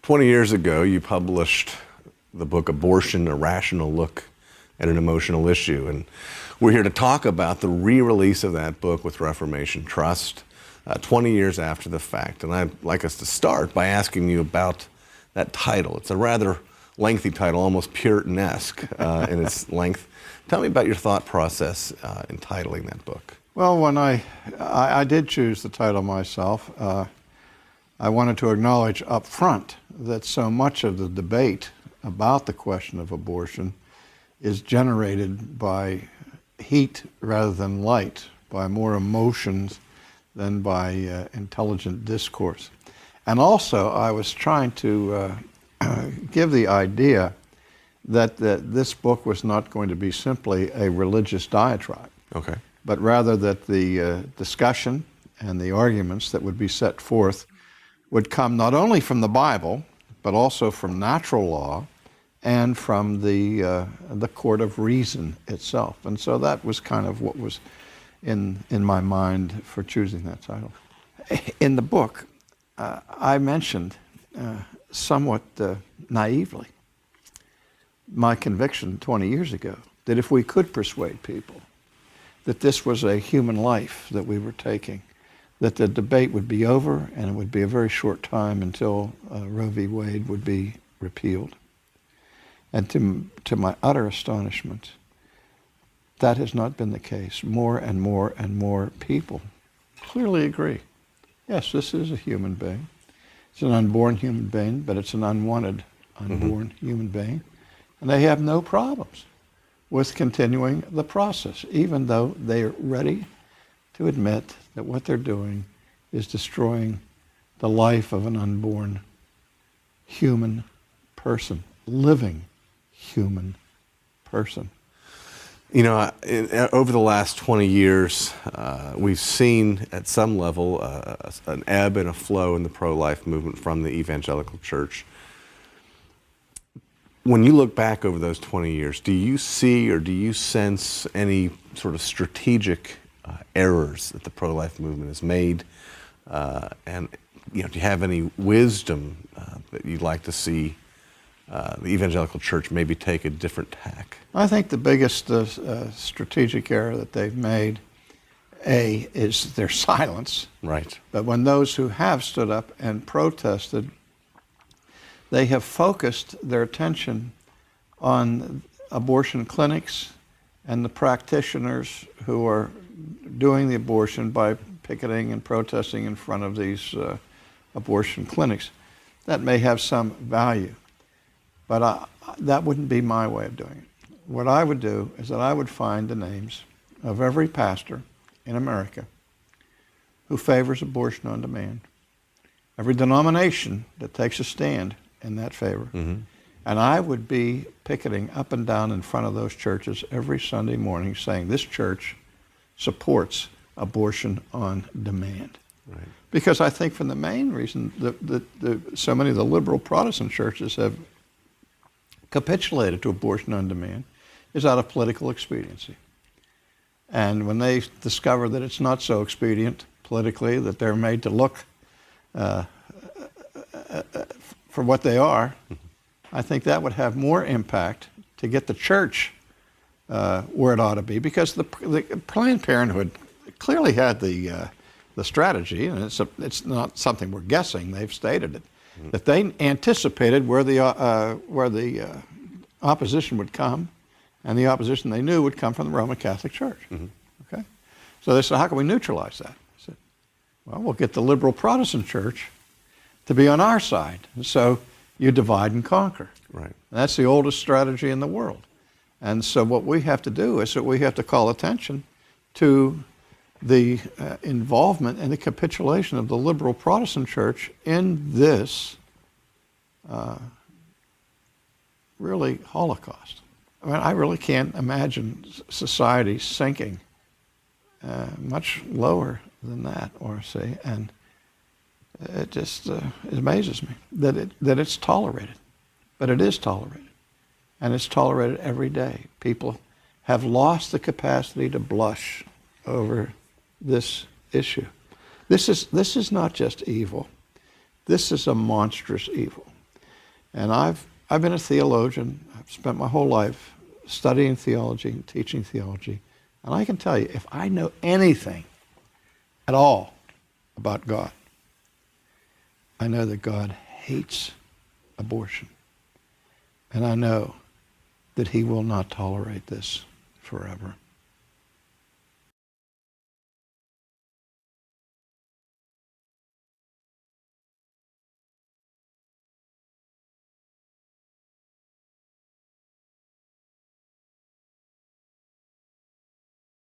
20 years ago, you published the book Abortion, A Rational Look at an Emotional Issue. And we're here to talk about the re-release of that book with Reformation Trust, 20 years after the fact. And I'd like us to start by asking you about that title. It's a rather lengthy title, almost Puritanesque in its length. Tell me about your thought process in titling that book. Well, when I did choose the title myself, I wanted to acknowledge up front that so much of the debate about the question of abortion is generated by heat rather than light, by more emotions than by intelligent discourse. And also, I was trying to give the idea that this book was not going to be simply a religious diatribe, but rather that the discussion and the arguments that would be set forth would come not only from the Bible, but also from natural law and from the court of reason itself. And so that was kind of what was in my mind for choosing that title. In the book, I mentioned somewhat naively my conviction 20 years ago that if we could persuade people that this was a human life that we were taking, that the debate would be over and it would be a very short time until Roe v. Wade would be repealed. And to my utter astonishment, that has not been the case. More and more and more people clearly agree. Yes, this is a human being. It's an unborn human being, but it's an unwanted unborn human being. And they have no problems with continuing the process, even though they're ready to admit that what they're doing is destroying the life of an unborn human person, living human person. You know, over the last 20 years, we've seen at some level an ebb and a flow in the pro-life movement from the evangelical church. When you look back over those 20 years, do you see or do you sense any sort of strategic errors that the pro-life movement has made? And do you have any wisdom that you'd like to see the evangelical church maybe take a different tack? I think the biggest strategic error that they've made, is their silence. Right. But when those who have stood up and protested, they have focused their attention on abortion clinics and the practitioners who are doing the abortion by picketing and protesting in front of these abortion clinics. That may have some value, but that wouldn't be my way of doing it. What I would do is that I would find the names of every pastor in America who favors abortion on demand, every denomination that takes a stand in that favor, and I would be picketing up and down in front of those churches every Sunday morning saying this church supports abortion on demand. Right. Because I think from the main reason that so many of the liberal Protestant churches have capitulated to abortion on demand is out of political expediency. And when they discover that it's not so expedient politically, that they're made to look for what they are, I think that would have more impact to get the church where it ought to be, because the Planned Parenthood clearly had the strategy, and it's not something we're guessing. They've stated it, that they anticipated where the opposition would come, and the opposition they knew would come from the Roman Catholic Church. Okay, so they said, how can we neutralize that? I said, well, we'll get the liberal Protestant Church to be on our side, and so you divide and conquer. Right. That's the oldest strategy in the world. And so what we have to do is that we have to call attention to the involvement and the capitulation of the liberal Protestant Church in this really Holocaust. I mean, I really can't imagine society sinking much lower than that, R.C., and it just it amazes me that it's tolerated. But it is tolerated, and it's tolerated every day. People have lost the capacity to blush over this issue. This is not just evil. This is a monstrous evil. And I've been a theologian. I've spent my whole life studying theology and teaching theology. And I can tell you, if I know anything at all about God, I know that God hates abortion. And I know that he will not tolerate this forever.